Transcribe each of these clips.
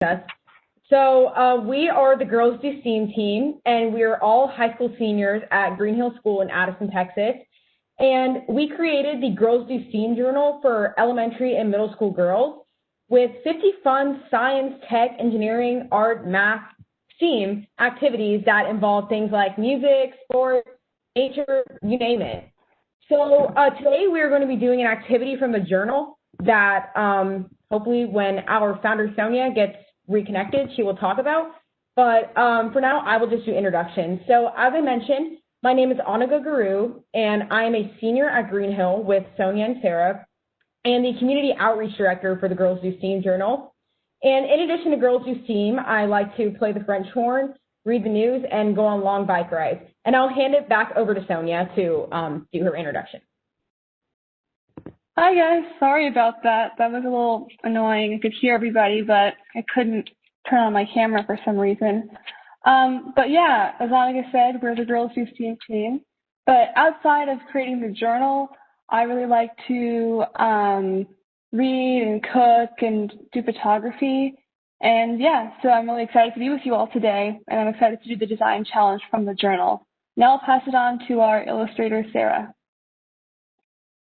us. So we are the Girls Do STEAM team, and we're all high school seniors at Green Hill School in Addison, Texas. And we created the Girls Do STEAM journal for elementary and middle school girls with 50 fun science, tech, engineering, art, math, STEAM activities that involve things like music, sports, nature, you name it. So today we're going to be doing an activity from the journal that hopefully when our founder Sonia gets reconnected, she will talk about. But for now, I will just do introductions. So as I mentioned, my name is Anaga Guru, and I am a senior at Green Hill with Sonia and Sarah, and the community outreach director for the Girls Do STEAM journal. And in addition to Girls Do STEAM, I like to play the French horn, read the news, and go on long bike rides. And I'll hand it back over to Sonia to do her introduction. Hi guys, sorry about that. That was a little annoying. I could hear everybody, but I couldn't turn on my camera for some reason. But yeah, as Annika said, we're the Girls Do STEAM team. But outside of creating the journal, I really like to read and cook and do photography. And yeah, so I'm really excited to be with you all today, and I'm excited to do the design challenge from the journal. Now I'll pass it on to our illustrator, Sarah.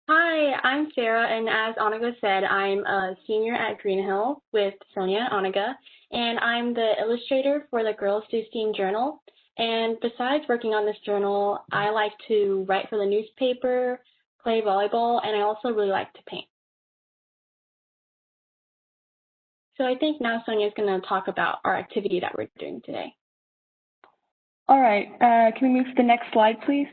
Hi, I'm Sarah, and as Anaga said, I'm a senior at Green Hill with Sonia and Anaga, and I'm the illustrator for the Girls Do STEAM journal. And besides working on this journal, I like to write for the newspaper, play volleyball, and I also really like to paint. So I think now Sonia is going to talk about our activity that we're doing today. All right, can we move to the next slide, please?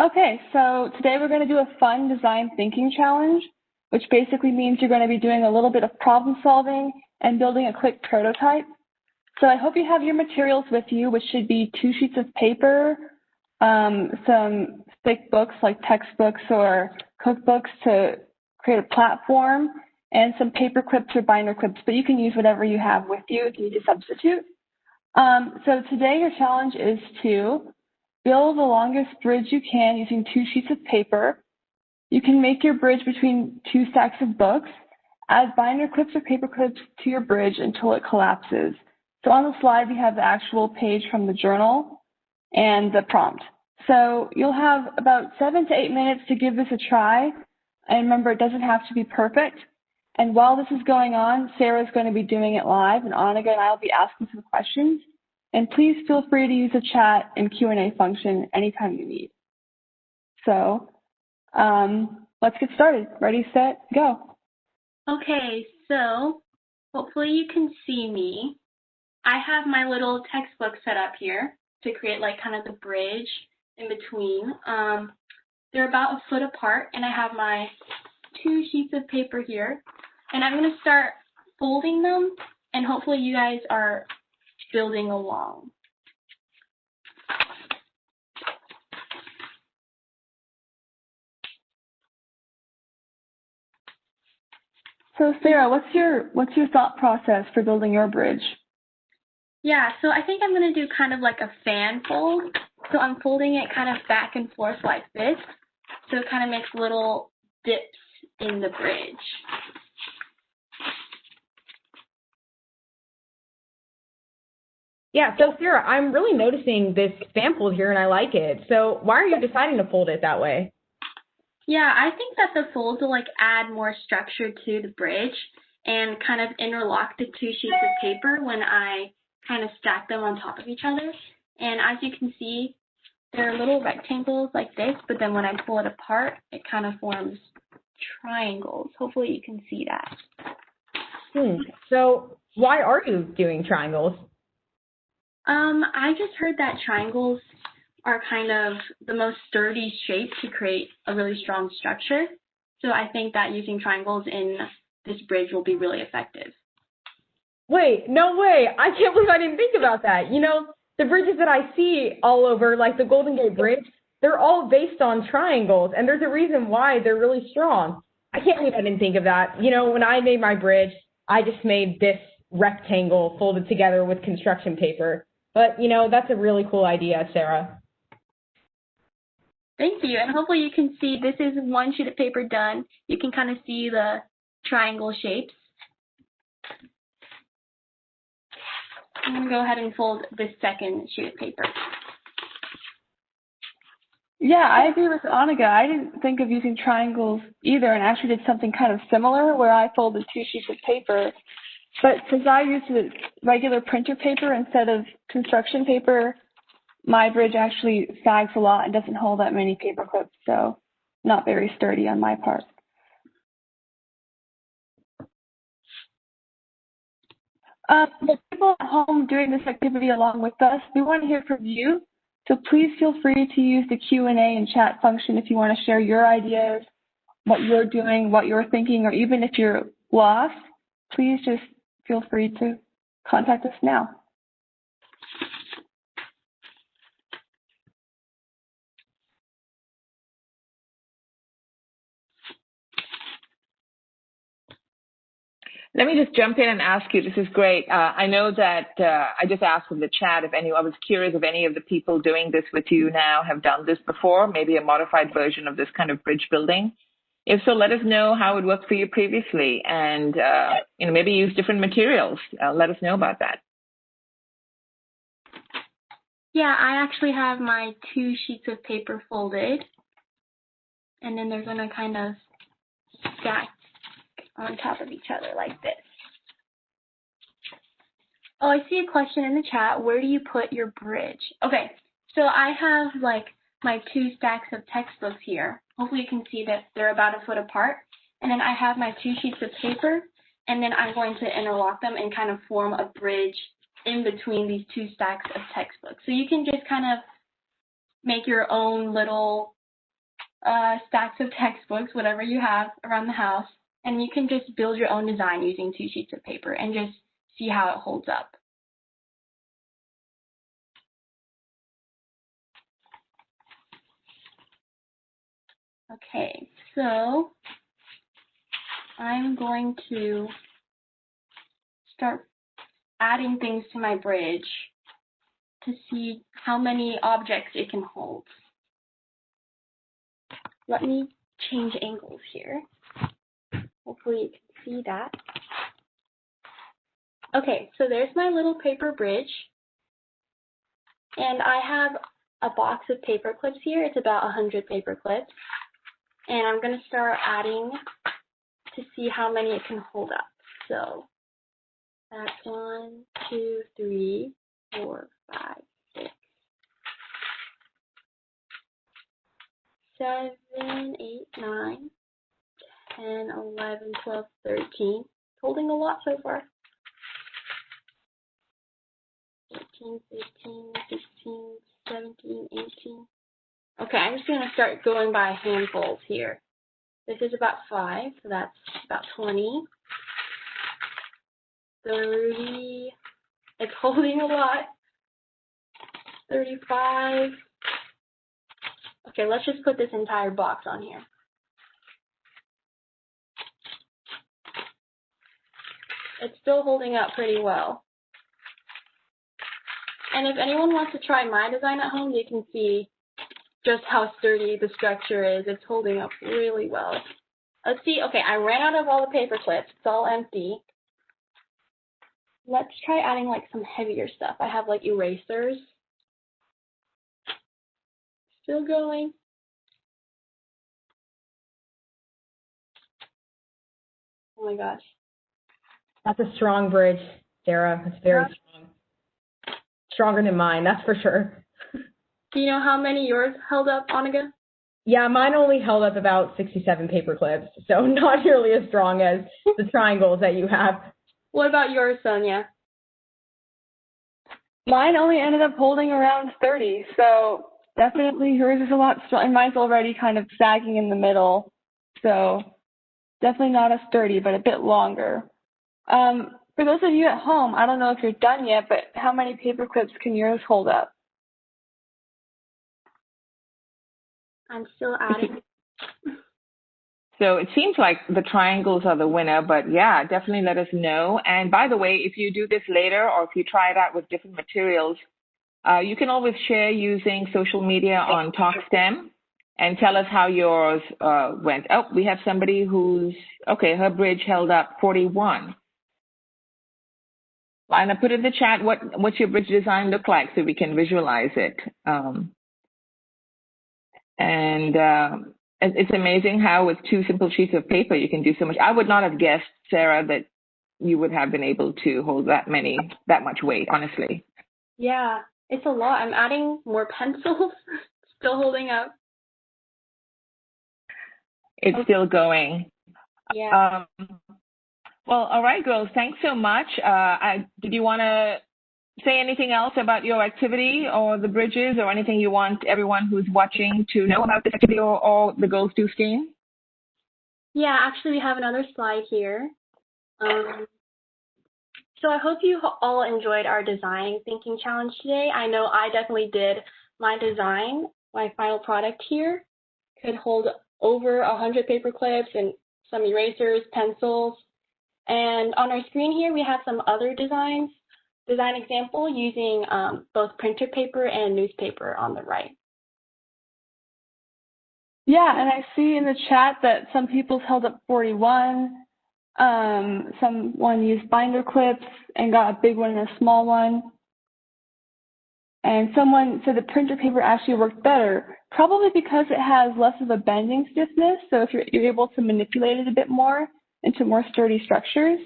Okay, so today we're going to do a fun design thinking challenge, which basically means you're going to be doing a little bit of problem solving and building a quick prototype. So I hope you have your materials with you, which should be 2 sheets of paper, some thick books like textbooks or cookbooks to create a platform, and some paper clips or binder clips, but you can use whatever you have with you if you need to substitute. So today your challenge is to build the longest bridge you can using 2 sheets of paper. You can make your bridge between 2 stacks of books. Add binder clips or paper clips to your bridge until it collapses. So on the slide, we have the actual page from the journal and the prompt. So you'll have about 7 to 8 minutes to give this a try. And remember, it doesn't have to be perfect. And while this is going on, Sarah's going to be doing it live, and Anaga and I will be asking some questions. And please feel free to use the chat and Q&A function anytime you need. So let's get started. Ready, set, go. Okay, so hopefully you can see me. I have my little textbook set up here to create like kind of the bridge in between. They're about a foot apart, and I have my 2 sheets of paper here. And I'm going to start folding them, and hopefully you guys are building along. So Sarah, what's your thought process for building your bridge? Yeah, so I think I'm going to do kind of like a fan fold. So I'm folding it kind of back and forth like this. So it kind of makes little dips in the bridge. Yeah, so Sarah, I'm really noticing this fan fold here, and I like it. So why are you deciding to fold it that way? Yeah, I think that the folds will like add more structure to the bridge and kind of interlock the 2 sheets of paper when I kind of stack them on top of each other. And as you can see, there are little rectangles like this, but then when I pull it apart, it kind of forms triangles. Hopefully you can see that. So why are you doing triangles? I just heard that triangles are kind of the most sturdy shape to create a really strong structure. So I think that using triangles in this bridge will be really effective. Wait, no way. I can't believe I didn't think about that. You know, the bridges that I see all over, like the Golden Gate Bridge, they're all based on triangles, and there's a reason why they're really strong. I can't believe I didn't think of that. You know, when I made my bridge, I just made this rectangle folded together with construction paper. But, you know, that's a really cool idea, Sarah. Thank you. And hopefully you can see this is 1 sheet of paper done. You can kind of see the triangle shapes. I'm going to go ahead and fold the second sheet of paper. Yeah, I agree with Annika. I didn't think of using triangles either, and actually did something kind of similar where I folded 2 sheets of paper. But since I used regular printer paper instead of construction paper, my bridge actually sags a lot and doesn't hold that many paper clips, so not very sturdy on my part. The people at home doing this activity along with us, we want to hear from you. So please feel free to use the Q&A and chat function if you want to share your ideas, what you're doing, what you're thinking, or even if you're lost, please just feel free to contact us now. Let me just jump in and ask you, this is great. I know that I just asked in the chat if I was curious if any of the people doing this with you now have done this before, maybe a modified version of this kind of bridge building. If so, let us know how it worked for you previously and, maybe use different materials. Let us know about that. Yeah, I actually have my 2 sheets of paper folded, and then they're going to kind of stack on top of each other like this. Oh, I see a question in the chat. Where do you put your bridge? Okay, so I have like my 2 stacks of textbooks here. Hopefully you can see that they're about a foot apart. And then I have my 2 sheets of paper, and then I'm going to interlock them and kind of form a bridge in between these 2 stacks of textbooks. So you can just kind of make your own little stacks of textbooks, whatever you have around the house, and you can just build your own design using 2 sheets of paper and just see how it holds up. Okay, so I'm going to start adding things to my bridge to see how many objects it can hold. Let me change angles here. Hopefully you can see that. Okay, so there's my little paper bridge. And I have a box of paper clips here. It's about 100 paper clips. And I'm going to start adding to see how many it can hold up. So that's 1, 2, 3, 4, 5, 6, 7, 8, 9, 10, 11, 12, 13. It's holding a lot so far. 14, 15, 16, 17, 18. Okay, I'm just going to start going by handfuls here. This is about 5, so that's about 20. 30. It's holding a lot. 35. Okay, let's just put this entire box on here. It's still holding up pretty well. And if anyone wants to try my design at home, you can see just how sturdy the structure is. It's holding up really well. Let's see. Okay, I ran out of all the paper clips. It's all empty. Let's try adding like some heavier stuff. I have like erasers. Still going. Oh my gosh. That's a strong bridge, Sarah. It's very strong. Stronger than mine, that's for sure. Do you know how many yours held up, Annika? Yeah, mine only held up about 67 paper clips, so not nearly as strong as the triangles that you have. What about yours, Sonia? Mine only ended up holding around 30, so definitely yours is a lot strong, and mine's already kind of sagging in the middle, so definitely not as sturdy, but a bit longer. For those of you at home, I don't know if you're done yet, but how many paper clips can yours hold up? I'm still adding. So it seems like the triangles are the winner, but yeah, definitely let us know. And by the way, if you do this later or if you try it out with different materials, you can always share using social media on talkSTEM. and tell us how yours went. Oh, we have somebody who's, okay, her bridge held up 41. Lina, put in the chat, what's your bridge design look like so we can visualize it. It's amazing how with 2 simple sheets of paper you can do so much. I would not have guessed, Sarah, that you would have been able to hold that much weight, honestly. Yeah, it's a lot. I'm adding more pencils, still holding up. It's still going. Yeah. Well, all right, girls, thanks so much. Did you want to say anything else about your activity or the bridges or anything you want everyone who's watching to know about this activity or the Girls Do STEAM? Yeah, actually, we have another slide here. So I hope you all enjoyed our design thinking challenge today. I know I definitely did. My design, my final product here, could hold over 100 paper clips and some erasers, pencils. And on our screen here, we have some other design example using both printer paper and newspaper on the right. Yeah, and I see in the chat that some people's held up 41. Someone used binder clips and got a big one and a small one. And someone said the printer paper actually worked better, probably because it has less of a bending stiffness. So if you're able to manipulate it a bit more into more sturdy structures.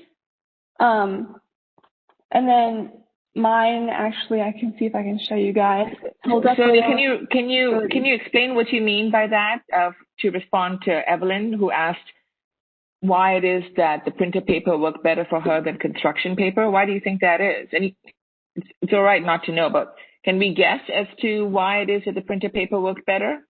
And then mine, actually, I can see if I can show you guys. Sonia, can you explain what you mean by that to respond to Evelyn, who asked why it is that the printer paper worked better for her than construction paper? Why do you think that is? And it's all right not to know, but can we guess as to why it is that the printer paper worked better?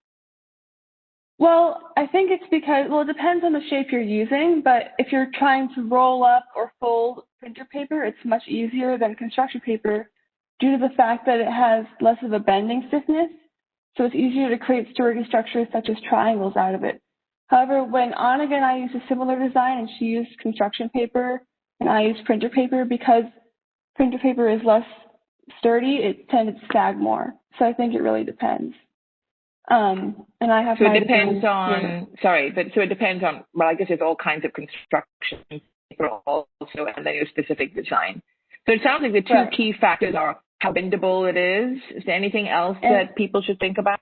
Well, I think it's because, well, it depends on the shape you're using, but if you're trying to roll up or fold printer paper, it's much easier than construction paper due to the fact that it has less of a bending stiffness. So it's easier to create sturdy structures such as triangles out of it. However, when Annika and I used a similar design and she used construction paper and I used printer paper, because printer paper is less sturdy, it tended to sag more. So I think it really depends. And I have so it depends on, sorry, but so it depends on, well, I guess there's all kinds of construction paper also, and then your specific design. So it sounds like the two key factors are how bendable it is. Is there anything else that people should think about?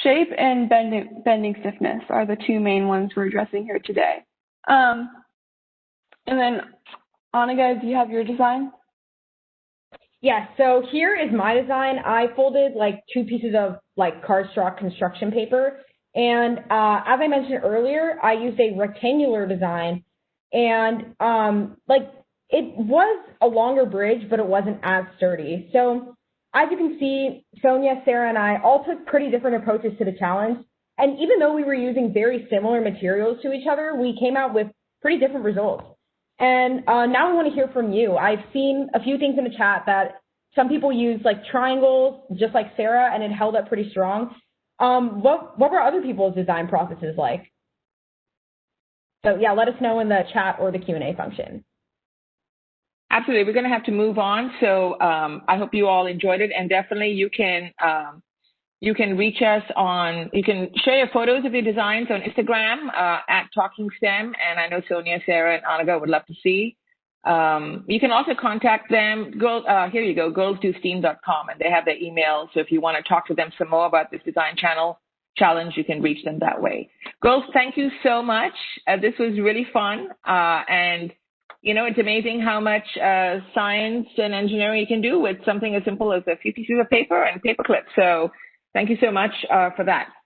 Shape and bending stiffness are the two main ones we're addressing here today. And then, Annika, do you have your design? Yeah, so here is my design. I folded like 2 pieces of like cardstock construction paper. And as I mentioned earlier, I used a rectangular design. And like it was a longer bridge, but it wasn't as sturdy. So as you can see, Sonia, Sarah, and I all took pretty different approaches to the challenge. And even though we were using very similar materials to each other, we came out with pretty different results. And now we want to hear from you. I've seen a few things in the chat that some people use like triangles, just like Sarah, and it held up pretty strong. What were other people's design processes like? So yeah, let us know in the chat or the Q&A function. Absolutely. We're going to have to move on. So I hope you all enjoyed it. And definitely you can reach us on, you can share your photos of your designs on Instagram at talkSTEM. And I know Sonia, Sarah, and Annika would love to see. You can also contact them. Here you go, girlsdosteam.com, and they have their email. So if you want to talk to them some more about this design challenge, you can reach them that way. Girls, thank you so much. This was really fun. And you know, it's amazing how much science and engineering you can do with something as simple as a few pieces of paper and paper clips. So thank you so much for that.